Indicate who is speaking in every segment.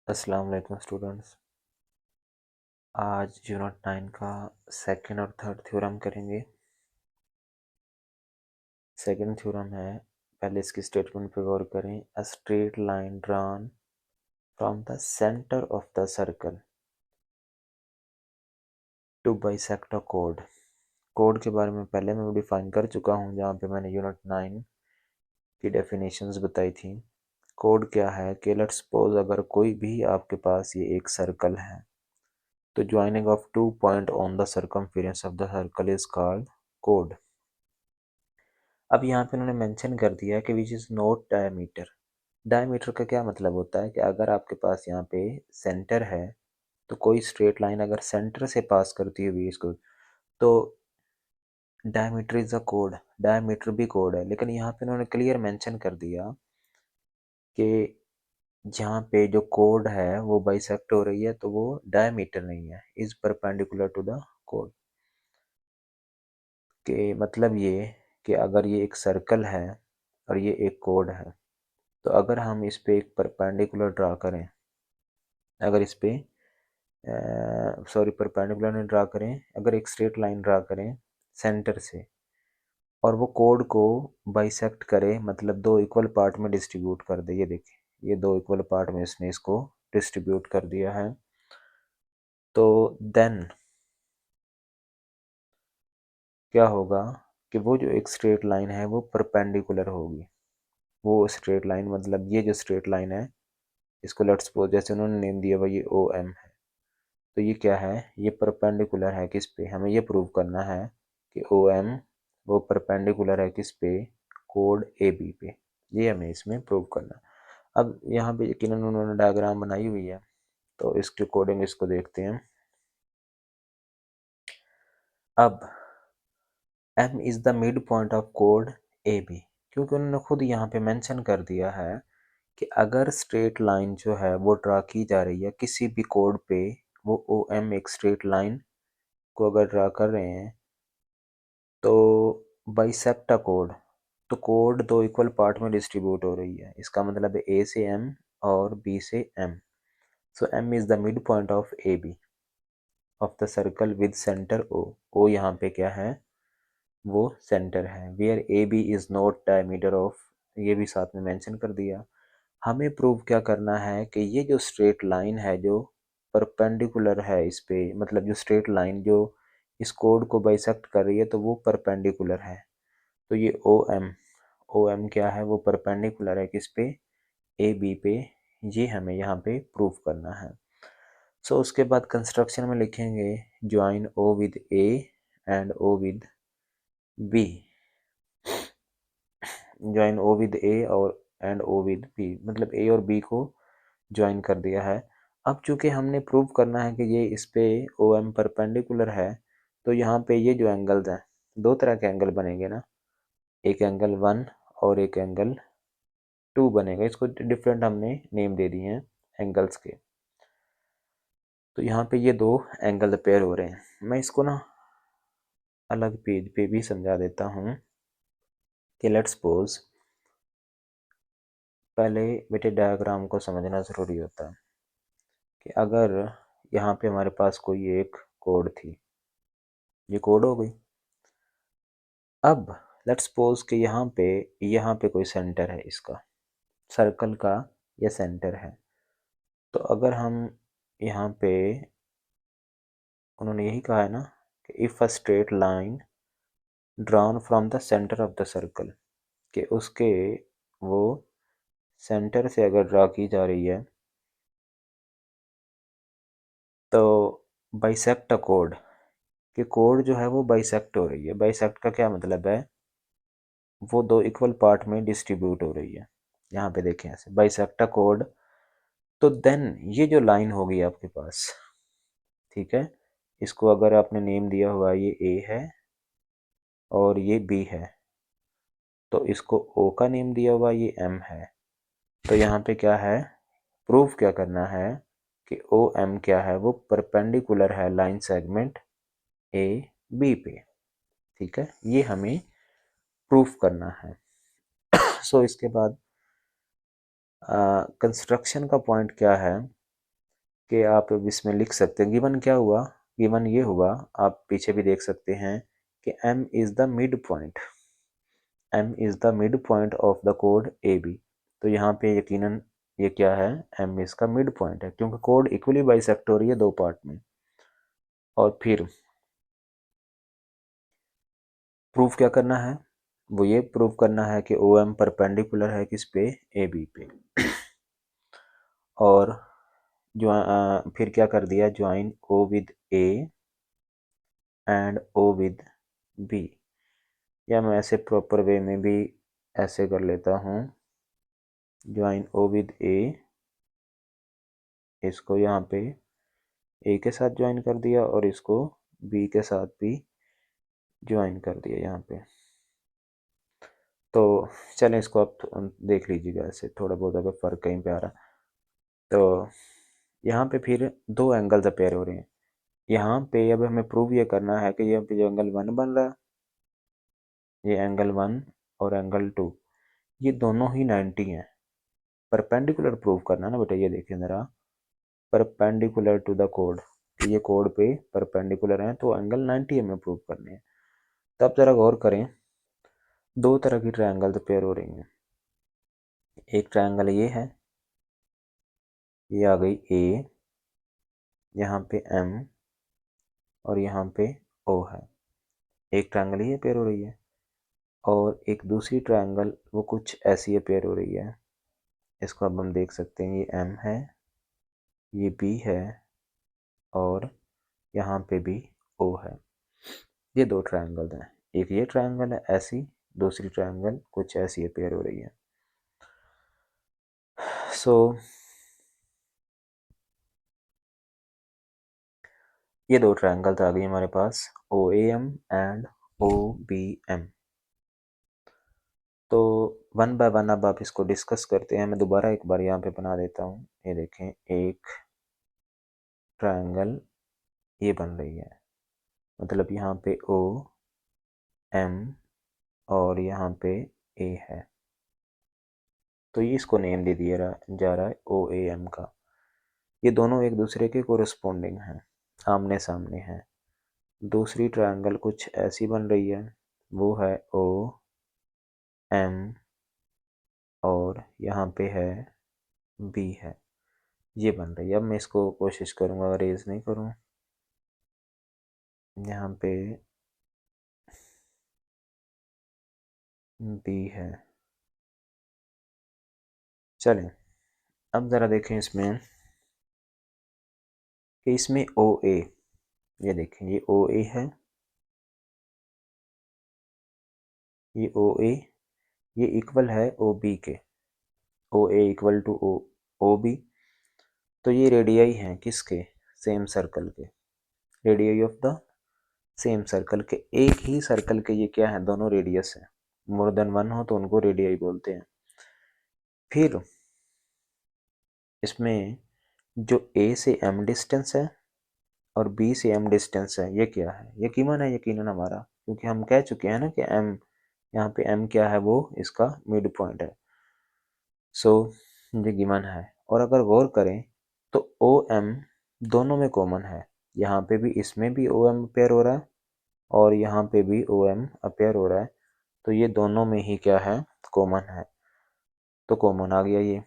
Speaker 1: अस्सलाम वालेकुम स्टूडेंट्स। आज यूनिट 9 का सेकंड और थर्ड थ्योरम करेंगे। सेकंड थ्योरम है, पहले इसकी स्टेटमेंट पे गौर करें। A straight line drawn from the centre of the circle to bisect a कोड। कोड के बारे में पहले मैं डिफाइन कर चुका हूँ, जहाँ पे मैंने यूनिट 9 की डेफिनेशंस बताई थी। कोड क्या है कि लेट्स सपोज अगर कोई भी आपके पास ये एक सर्कल है, तो joining of 2 point on the circumference of the circle is called code. अब यहाँ पे उन्होंने मेंशन कर दिया है कि which is not diameter. Diameter का क्या मतलब होता है कि अगर आपके पास यहाँ पे सेंटर है, तो कोई स्ट्रेट लाइन अगर सेंटर से पास करती हुई इसको, तो diameter is a code. Diameter भी कोड है, लेकिन यहाँ पे उन्होंने क्लियर मेंशन कर दिया कि जहाँ पे जो कोड है वो बाइसेक्ट हो रही है, तो वो डायमीटर नहीं है, इज परपेंडिकुलर टू द कोड। के मतलब ये कि अगर ये एक सर्कल है और ये एक कोड है, तो अगर हम इस पे एक परपेंडिकुलर ड्रा करें, अगर इस पे परपेंडिकुलर नहीं ड्रा करें, अगर एक स्ट्रेट लाइन ड्रा करें सेंटर से और वो कोड को बाइसेक्ट करे, मतलब दो इक्वल पार्ट में डिस्ट्रीब्यूट कर दे। ये देखिए, ये दो इक्वल पार्ट में इसने इसको डिस्ट्रीब्यूट कर दिया है, तो देन क्या होगा कि वो जो एक स्ट्रेट लाइन है वो परपेंडिकुलर होगी। वो स्ट्रेट लाइन मतलब ये जो स्ट्रेट लाइन है, इसको लेट्स सपोज जैसे उन्होंने नेम दिया हुआ ये ओ एम है, तो ये क्या है, ये परपेंडिकुलर है किस पे, हमें ये प्रूव करना है कि ओ एम वो परपेंडिकुलर है किस पे, कोड ए बी पे। ये हमें इसमें प्रूव करना। अब यहाँ पे यकीनन उन्होंने डायग्राम बनाई हुई है, तो इसके अकॉर्डिंग इसको देखते हैं। अब M is the mid point of कोड ए बी, क्योंकि उन्होंने खुद यहाँ पे मेंशन कर दिया है कि अगर स्ट्रेट लाइन जो है वो ड्रा की जा रही है किसी भी कोड पे, वो ओ एम एक स्ट्रेट लाइन को अगर ड्रा कर रहे हैं, तो बाइसेक्ट अ कोड, तो कोड दो इक्वल पार्ट में डिस्ट्रीब्यूट हो रही है। इसका मतलब है ए से एम और बी से M. So M is the mid point of A B of the circle with centre O. O यहाँ पे क्या है, वो सेंटर है। Where A B is not diameter of, ये भी साथ में मेंशन कर दिया। हमें प्रूव क्या करना है कि ये जो स्ट्रेट लाइन है जो परपेंडिकुलर है इस पे, मतलब जो स्ट्रेट लाइन जो इस कोड को बाइसेक्ट कर रही है, तो वो परपेंडिकुलर है। तो ये ओ एम क्या है, वो परपेंडिकुलर है किस पे, ए बी पे। ये हमें यहाँ पे प्रूव करना है। सो उसके बाद कंस्ट्रक्शन में लिखेंगे join O with A and O with B. Join O with A और एंड ओ विद बी, मतलब ए और बी को ज्वाइन कर दिया है। अब चूंकि हमने प्रूव करना है कि ये इस पे ओ एम परपेंडिकुलर है, तो यहाँ पे ये जो एंगल्स हैं, दो तरह के एंगल बनेंगे ना, एक एंगल 1 और एक एंगल 2 बनेगा। इसको डिफरेंट हमने नेम दे दिए हैं एंगल्स के। तो यहाँ पे ये दो एंगल पेयर हो रहे हैं। मैं इसको ना अलग पेज पे भी समझा देता हूँ कि लेट्स सपोज, पहले बेटे डायग्राम को समझना ज़रूरी होता है कि अगर यहाँ पे हमारे पास कोई एक कोड थी, ये कोड हो गई। अब लेट्स सपोज कि यहाँ पे कोई सेंटर है, इसका सर्कल का ये सेंटर है। तो अगर हम यहाँ पे, उन्होंने यही कहा है ना कि if a straight line drawn from the centre of the circle, कि उसके वो सेंटर से अगर ड्रा की जा रही है, तो बाइसेक्ट अ कोड, कि कोड जो है वो बाइसेक्ट हो रही है। बाइसेक्ट का क्या मतलब है, वो दो इक्वल पार्ट में डिस्ट्रीब्यूट हो रही है। यहाँ पे देखें ऐसे बाइसेक्ट अ कोड, तो देन ये जो लाइन होगी आपके पास, ठीक है, इसको अगर आपने नेम दिया हुआ ये ए है और ये बी है, तो इसको ओ का नेम दिया हुआ ये एम है। तो यहाँ पे क्या है, प्रूफ क्या करना है कि ओ एम क्या है, वो परपेंडिकुलर है लाइन सेगमेंट ए बी पे। ठीक है, ये हमें प्रूफ करना है। सो इसके बाद कंस्ट्रक्शन का पॉइंट क्या है कि आप अब इसमें लिख सकते हैं गिवन क्या हुआ, गिवन ये हुआ, आप पीछे भी देख सकते हैं कि m is the mid point, m is the mid point of the कोड ए बी। तो यहाँ पे यकीनन ये क्या है, m इसका मिड पॉइंट है क्योंकि कोड इक्वली बाइसेक्ट हो रही है दो पार्ट में। और फिर प्रूफ क्या करना है, वो ये प्रूफ करना है कि ओ एम परपेंडिकुलर है किस पे, ए बी पे। और जो फिर क्या कर दिया, join O with A and O with B, या मैं ऐसे प्रॉपर वे में भी ऐसे कर लेता हूँ, ज्वाइन ओ विद ए, इसको यहाँ पे ए के साथ ज्वाइन कर दिया और इसको बी के साथ भी ज्वाइन कर दिया यहाँ पे। तो चलें इसको आप देख लीजिएगा, ऐसे थोड़ा बहुत अगर फ़र्क कहीं पे आ रहा। तो यहाँ पे फिर दो एंगल्स अपेयर हो रहे हैं। यहाँ पे अब हमें प्रूव ये करना है कि यहाँ पे जो एंगल 1 बन रहा है, ये एंगल 1 और एंगल 2, ये दोनों ही 90 हैं। परपेंडिकुलर प्रूव करना है ना बेटा, ये देखिए ज़रा, परपेंडिकुलर टू द कोड, ये कोड पे परपेंडिकुलर हैं तो एंगल 90 हमें प्रूव करने हैं। तब ज़रा गौर करें, दो तरह की ट्रायंगल अपेयर हो रही हैं। एक ट्रायंगल ये है, ये आ गई ए, यहाँ पे एम और यहाँ पे ओ है, एक ट्रायंगल ये अपेयर हो रही है। और एक दूसरी ट्रायंगल वो कुछ ऐसी अपेयर हो रही है, इसको अब हम देख सकते हैं, ये एम है, ये बी है और यहाँ पे भी ओ है। ये दो ट्रायंगल हैं, एक ये ट्रायंगल है ऐसी, दूसरी ट्रायंगल कुछ ऐसी अपेयर हो रही है। सो ये दो ट्रायंगल्स आ गई हमारे पास, O A M and O B M. तो वन बाय वन अब आप इसको डिस्कस करते हैं। मैं दोबारा एक बार यहाँ पे बना देता हूँ, ये देखें, एक ट्रायंगल ये बन रही है, मतलब यहाँ पे ओ एम और यहाँ पे ए है, तो ये इसको नेम दे दिया जा रहा है ओ ए एम का। ये दोनों एक दूसरे के कोरस्पोंडिंग हैं, आमने सामने हैं। दूसरी ट्रायंगल कुछ ऐसी बन रही है, वो है ओ एम और यहाँ पे है बी है, ये बन रही है। अब मैं इसको कोशिश करूँगा रेज नहीं करूँ, यहाँ पे बी है। चलें अब ज़रा देखें इसमें कि इसमें ओ ए, ये देखें ये ओ ए है, ये ओ ए, ये इक्वल है ओ बी के, ओ ए इक्वल टू ओ बी। तो ये रेडियाई हैं किसके, सेम सर्कल के, radii of the same circle के, एक ही सर्कल के ये क्या है, दोनों रेडियस है। मोर देन वन हो तो उनको रेडियाई बोलते हैं। फिर इसमें जो ए से एम डिस्टेंस है और बी से एम डिस्टेंस है, ये क्या है, यकीनन है, यकीनन हमारा, क्योंकि हम कह चुके हैं ना कि एम, यहाँ पे एम क्या है, वो इसका मिड पॉइंट है। सो ये गिवन है। और अगर गौर करें तो ओ एम दोनों में कॉमन है, यहाँ पे भी, इसमें भी ओ एम अपेयर हो रहा है और यहाँ पे भी ओ एम अपेयर हो रहा है, तो ये दोनों में ही क्या है, कॉमन है। तो कॉमन आ गया ये।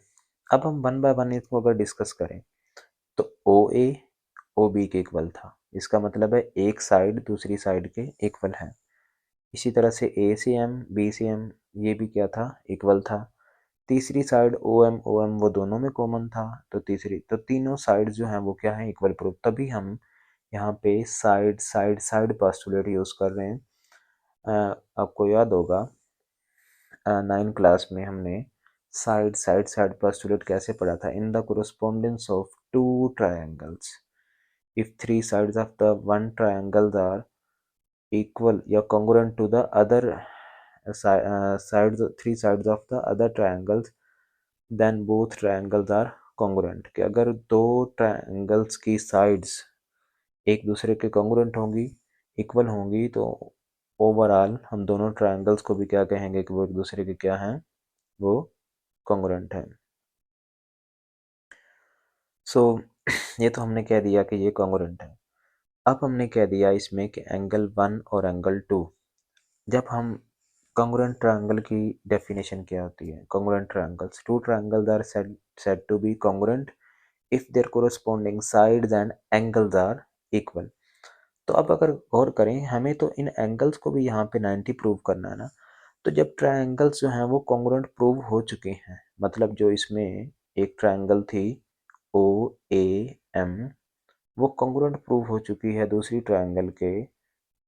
Speaker 1: अब हम वन बाय वन इसको अगर डिस्कस करें तो ओ ए ओ बी के इक्वल था, इसका मतलब है एक साइड दूसरी साइड के इक्वल है। इसी तरह से ए से एम बी से एम ये भी क्या था, इक्वल था। तीसरी साइड ओ एम वो दोनों में कॉमन था, तो तीसरी, तो तीनों साइड जो हैं वो क्या है, इक्वल प्रूफ। तभी हम यहाँ पे side side side postulate use कर रहे हैं। आपको याद होगा 9 क्लास में हमने साइड साइड साइड पोस्टुलेट कैसे पढ़ा था, in the correspondence of two triangles if three sides of the one triangle are equal या congruent to the other sides, three sides of the other triangles, then both triangles are congruent। कि अगर दो triangles की sides एक दूसरे के congruent होंगी, equal होंगी, तो ओवरऑल हम दोनों ट्रायंगल्स को भी क्या कहेंगे कि वो एक दूसरे के क्या हैं, वो congruent हैं। सो ये तो हमने कह दिया कि ये कॉन्ग्रुएंट है। अब हमने कह दिया इसमें कि एंगल 1 और एंगल 2, जब हम कॉन्ग्रुएंट ट्रायंगल की डेफिनेशन क्या होती है? Congruent triangles, two triangles are said to be congruent if their corresponding sides and angles are equal। तो अब अगर गौर करें, हमें तो इन एंगल्स को भी यहाँ पे 90 प्रूव करना है ना। तो जब ट्रायंगल्स जो हैं वो कॉन्ग्रुएंट प्रूव हो चुके हैं, मतलब जो इसमें एक ट्रायंगल थी ओ ए एम, वो कॉन्ग्रुएंट प्रूव हो चुकी है दूसरी ट्रायंगल के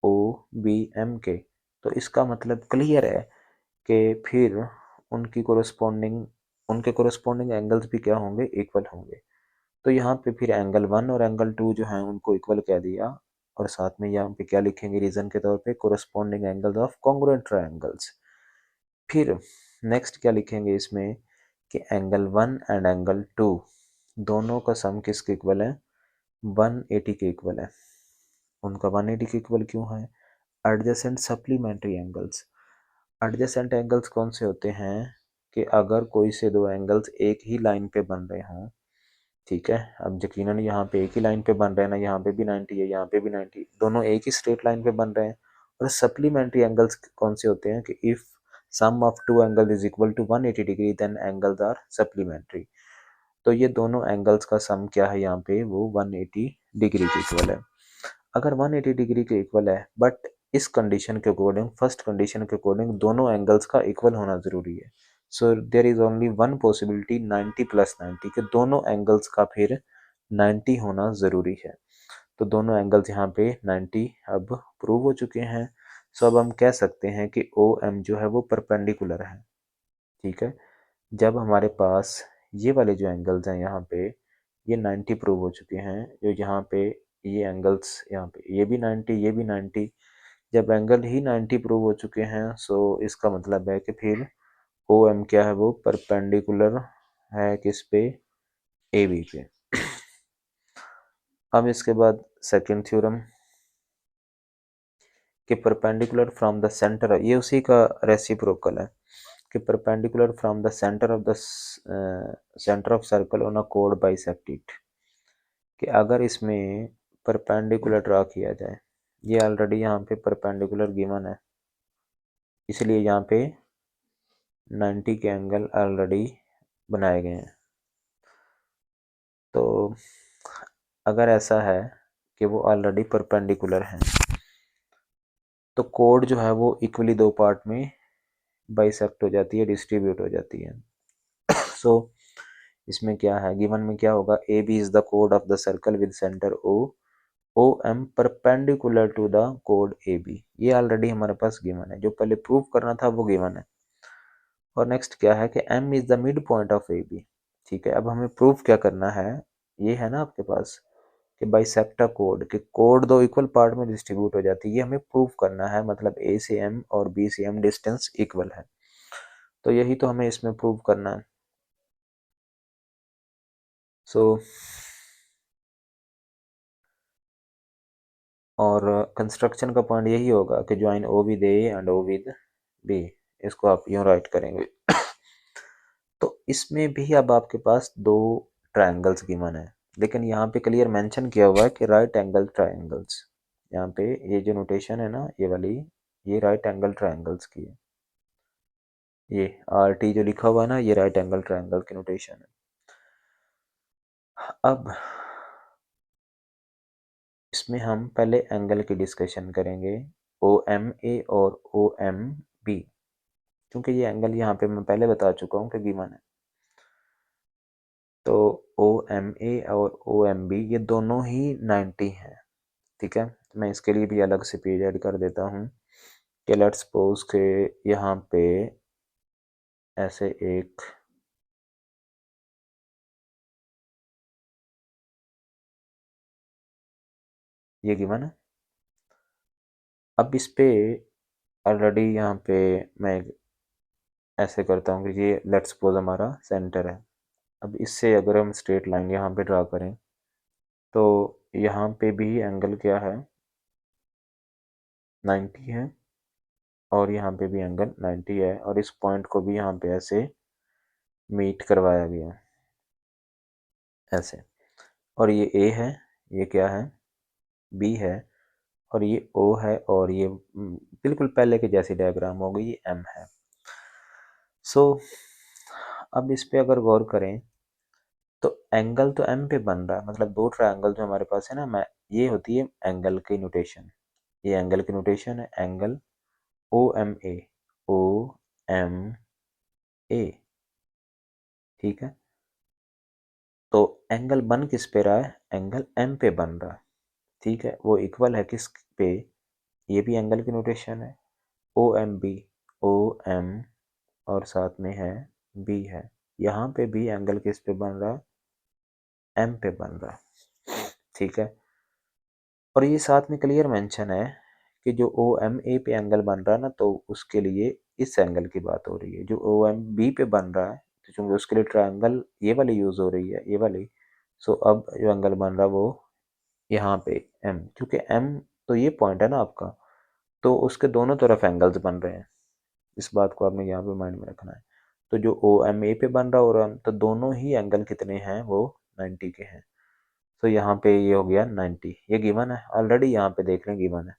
Speaker 1: ओ बी एम के, तो इसका मतलब क्लियर है कि फिर उनके कोरस्पॉन्डिंग एंगल्स भी क्या होंगे? इक्वल होंगे। तो यहाँ पे फिर एंगल 1 और एंगल 2 जो हैं उनको इक्वल कह दिया, और साथ में यहाँ पे क्या लिखेंगे रीजन के तौर पे? Corresponding angles of congruent triangles. फिर नेक्स्ट क्या लिखेंगे इसमें कि एंगल 1 एंड एंगल 2 दोनों का सम किसके इक्वल है? 180 के इक्वल है। उनका 180 के इक्वल क्यों है? Adjacent supplementary angles. Adjacent angles कौन से होते हैं? कि अगर कोई से दो एंगल्स एक ही लाइन पे बन रहे हों, ठीक है, अब यकीनन यहाँ पे एक ही लाइन पे बन रहे हैं ना, यहाँ पे भी 90 है, यहाँ पे भी 90, दोनों एक ही स्ट्रेट लाइन पे बन रहे हैं। और सप्लीमेंट्री एंगल्स कौन से होते हैं? कि if sum of two angle is equal to 180 degree then angles are supplementary. तो ये दोनों एंगल्स का सम क्या है यहाँ पे? वो 180 डिग्री के इक्वल है। अगर 180 डिग्री के इक्वल है, बट इस कंडीशन के अकॉर्डिंग, फर्स्ट कंडीशन के अकॉर्डिंग दोनों एंगल्स का इक्वल होना जरूरी है। So there is only one possibility 90 plus 90, के दोनों एंगल्स का फिर 90 होना ज़रूरी है। तो दोनों एंगल्स यहाँ पे 90 अब प्रूव हो चुके हैं। सो अब हम कह सकते हैं कि ओ एम जो है वो परपेंडिकुलर है। ठीक है, जब हमारे पास ये वाले जो एंगल्स हैं यहाँ पे ये 90 प्रूव हो चुके हैं, जो यहाँ पे ये एंगल्स यहाँ पे ये भी 90, ये भी 90, जब एंगल ही 90 प्रूव हो चुके हैं, सो इसका मतलब है कि फिर ओ एम क्या है? वो परपेंडिकुलर है किस पे? ए बी पे। अब इसके बाद सेकंड थ्योरम कि परपेंडिकुलर फ्रॉम द सेंटर, ये उसी का रेसिप्रोकल है कि perpendicular from the centre of circle on a code bisect it, कि अगर इसमें परपेंडिकुलर ड्रा किया जाए, ये ऑलरेडी यहाँ पे परपेंडिकुलर गिवन है, इसलिए यहाँ पे 90 के एंगल ऑलरेडी बनाए गए हैं। तो अगर ऐसा है कि वो ऑलरेडी परपेंडिकुलर हैं, तो कोड जो है वो इक्वली दो पार्ट में बाइसेक्ट हो जाती है, डिस्ट्रीब्यूट हो जाती है। सो इसमें क्या है? गिवन में क्या होगा? A B is the code of the circle with centre O, O M perpendicular to the कोड ए बी। ये ऑलरेडी हमारे पास गिवन है, जो पहले प्रूव करना था वो गिवन है। और नेक्स्ट क्या है कि M is the mid point of A B. ठीक है, अब हमें प्रूव क्या करना है? ये है ना आपके पास कि बाइसेक्ट अ कोड, कि कोड दो इक्वल पार्ट में डिस्ट्रीब्यूट हो जाती है, ये हमें प्रूव करना है, मतलब ए से एम और बी से एम डिस्टेंस इक्वल है। तो यही तो हमें इसमें प्रूव करना है। सो और कंस्ट्रक्शन का पॉइंट यही होगा कि join O with A and O with B, इसको आप यूँ राइट करेंगे। तो इसमें भी अब आपके पास दो ट्रायंगल्स गिवन है, लेकिन यहाँ पे क्लियर मेंशन किया हुआ है कि राइट एंगल ट्रायंगल्स। यहाँ पे ये जो नोटेशन है ना, ये वाली, ये राइट एंगल ट्रायंगल्स की है। ये आर टी जो लिखा हुआ है ना, ये राइट एंगल ट्रायंगल की नोटेशन है। अब इसमें हम पहले एंगल की डिस्कशन करेंगे, ओ एम ए और ओ एम बी, क्योंकि ये एंगल यहाँ पे मैं पहले बता चुका हूँ कि गिवन है। तो ओ एम ए और ओ एम बी ये दोनों ही 90 हैं। ठीक है, मैं इसके लिए भी अलग से पेज ऐड कर देता हूँ कि लेट्स सपोज के यहाँ पे ऐसे एक ये गिवन है। अब इस पे ऑलरेडी यहाँ पे मैं ऐसे करता हूँ कि ये लेट्स सपोज हमारा सेंटर है। अब इससे अगर हम स्ट्रेट लाइन यहाँ पे ड्रा करें, तो यहाँ पे भी एंगल क्या है? 90 है, और यहाँ पे भी एंगल 90 है, और इस पॉइंट को भी यहाँ पे ऐसे मीट करवाया गया ऐसे। और ये ए है, ये क्या है, बी है, और ये ओ है, और ये बिल्कुल पहले के जैसी डायग्राम हो गई, ये एम है। सो अब इस पे अगर गौर करें तो एंगल तो एम पे बन रहा है, मतलब दो ट्रायंगल जो हमारे पास है ना, मैं ये होती है एंगल की नोटेशन, ये एंगल की नोटेशन है, angle O M A, O M A, ठीक है। तो एंगल बन किस पे रहा है, एंगल एम पे बन रहा है, ठीक है। वो इक्वल है किस पे, ये भी एंगल की नोटेशन है, O M B, O M और साथ में है बी है, यहाँ पे भी एंगल किस पे बन रहा है, एम पे बन रहा है, ठीक है। और ये साथ में क्लियर मेंशन है कि जो ओ एम ए पे एंगल बन रहा है ना, तो उसके लिए इस एंगल की बात हो रही है। जो ओ एम बी पे बन रहा है, तो चूंकि उसके लिए ट्रायंगल ये वाली यूज हो रही है, ये वाली, सो अब जो एंगल बन रहा है वो यहाँ पे एम, क्योंकि एम तो ये पॉइंट है ना आपका, तो उसके दोनों तरफ एंगल्स बन रहे हैं, इस बात को आपने यहाँ पे माइंड में रखना है। तो जो ओ एम ए पे बन रहा है और एम, तो दोनों ही एंगल कितने हैं, वो 90 के हैं। तो यहाँ पे ये हो गया 90, ये गिवन है ऑलरेडी, यहाँ पे देख लें गिवन है।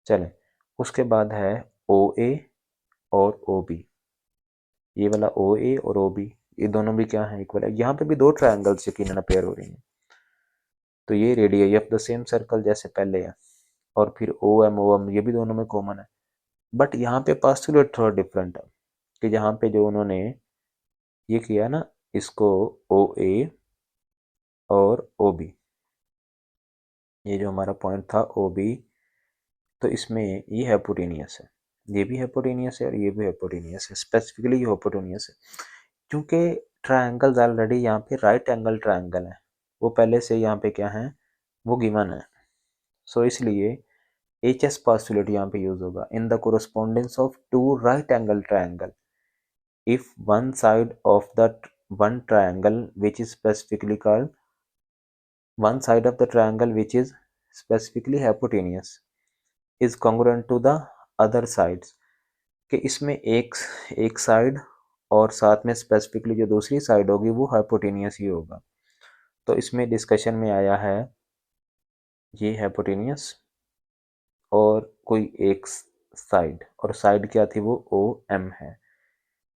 Speaker 1: चलें, उसके बाद है ओ ए और ओ बी, ये वाला ओ ए और ओ बी, ये दोनों भी क्या है, इक्वल है। यहाँ पे भी दो ट्रायंगल्स यकीनन पेयर हो रही हैं, तो ये radius of the same circle जैसे पहले है, और फिर ओ एम ये भी दोनों में कॉमन है। बट यहाँ पे पास्टुलेट थोड़ा डिफरेंट है, कि जहाँ पे जो उन्होंने ये किया ना, इसको ओ ए और ओ बी, ये जो हमारा पॉइंट था ओ बी, तो इसमें ये हाइपोटेनियस है, ये भी हाइपोटेनियस है और ये भी हाइपोटेनियस है, स्पेसिफिकली ये हाइपोटेनियस है क्योंकि ट्रायंगल्स ऑलरेडी यहाँ पे राइट एंगल ट्रायंगल है, वो पहले से यहाँ पे क्या है, वो गिवन है। सो इसलिए एच एस पास्टुलेट यहाँ पे यूज होगा, in the correspondence of two right angle triangle if one side of the one triangle which is specifically called one side of the triangle which is specifically hypotenuse is congruent to the other sides, कि इसमें एक side और साथ में specifically जो दूसरी side होगी वो हाइपोटेनियस ही होगा। तो इसमें डिस्कशन में आया है ये हाइपोटेनियस और कोई एक साइड, और साइड क्या थी, वो ओ एम है।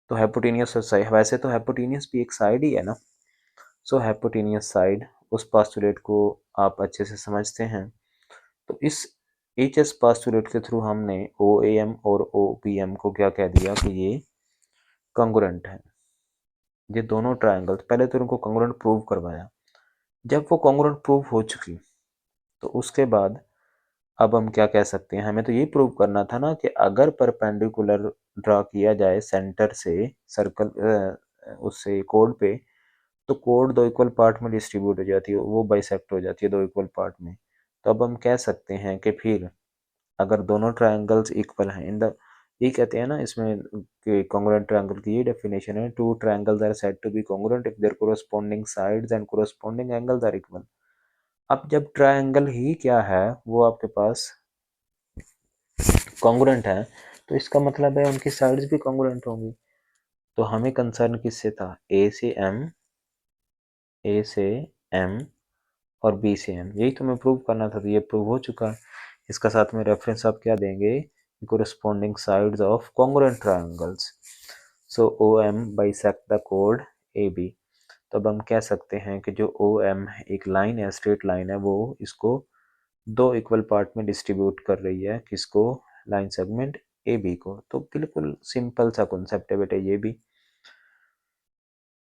Speaker 1: तो हाइपोटेनियस और साइड, वैसे तो हाइपोटेनियस भी एक साइड ही है ना, सो हाइपोटेनियस साइड, उस पास्टुलेट को आप अच्छे से समझते हैं। तो इस एच एस पास्टुलेट के थ्रू हमने ओ ए एम और ओ पी एम को क्या कह दिया कि ये कॉन्ग्रुएंट है, ये दोनों ट्रायंगल्स, पहले तो उनको कॉन्ग्रुएंट प्रूव करवाया। जब वो कॉन्ग्रुएंट प्रूव हो चुकी, तो उसके बाद अब हम क्या कह सकते हैं, हमें तो ये प्रूव करना था ना कि अगर परपेंडिकुलर ड्रा किया जाए सेंटर से सर्कल उससे कोड पे, तो कोड दो इक्वल पार्ट में डिस्ट्रीब्यूट हो जाती है, वो बाइसेक्ट हो जाती है दो इक्वल पार्ट में। तो अब हम कह सकते हैं कि फिर अगर दोनों ट्रायंगल्स इक्वल हैं इन द, ये कहते हैं ना इसमें कि कॉन्ग्रुएंट ट्रायंगल की ये डेफिनेशन है, two triangles are said to be congruent if their corresponding sides and corresponding angles are equal. अब जब ट्रायंगल ही क्या है, वो आपके पास कॉन्ग्रुएंट है, तो इसका मतलब है उनकी साइड्स भी कॉन्ग्रुएंट होंगी। तो हमें कंसर्न किससे था, ए से एम, ए से एम और बी से एम, यही तो हमें प्रूव करना था, तो ये प्रूव हो चुका है। इसका साथ में रेफरेंस आप क्या देंगे, corresponding sides of congruent triangles, so O M bisect the कोड ए बी। तो अब हम कह सकते हैं कि जो ओ एम एक लाइन है, स्ट्रेट लाइन है, वो इसको दो इक्वल पार्ट में डिस्ट्रीब्यूट कर रही है, किसको, लाइन सेगमेंट ए बी को। तो बिल्कुल सिंपल सा कॉन्सेप्ट है बेटे ये भी,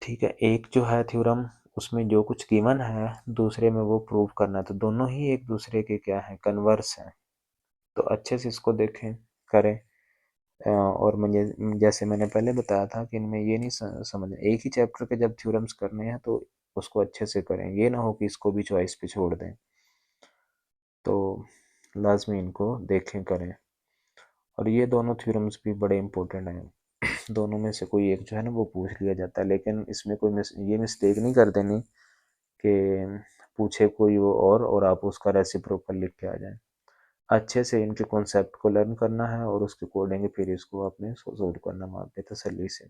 Speaker 1: ठीक है। एक जो है थ्योरम, उसमें जो कुछ गिवन है, दूसरे में वो प्रूव करना है, तो दोनों ही एक दूसरे के क्या है, कन्वर्स हैं। तो अच्छे से इसको देखें, करें। और मुझे जैसे मैंने पहले बताया था कि इनमें ये नहीं समझ, एक ही चैप्टर के जब थ्योरम्स करने हैं तो उसको अच्छे से करें, ये ना हो कि इसको भी चॉइस पे छोड़ दें। तो लाजमी इनको देखें, करें। और ये दोनों थ्योरम्स भी बड़े इंपॉर्टेंट हैं, दोनों में से कोई एक जो है ना वो पूछ लिया जाता है, लेकिन इसमें कोई ये मिस्टेक नहीं कर देनी कि पूछे कोई वो और आप उसका रेसिप्रोकल लिख के आ जाएं। अच्छे से इनके कॉन्सेप्ट को लर्न करना है और उसके अकॉर्डिंग फिर इसको आपने सोल्व करना वहाँ पे तसल्ली से।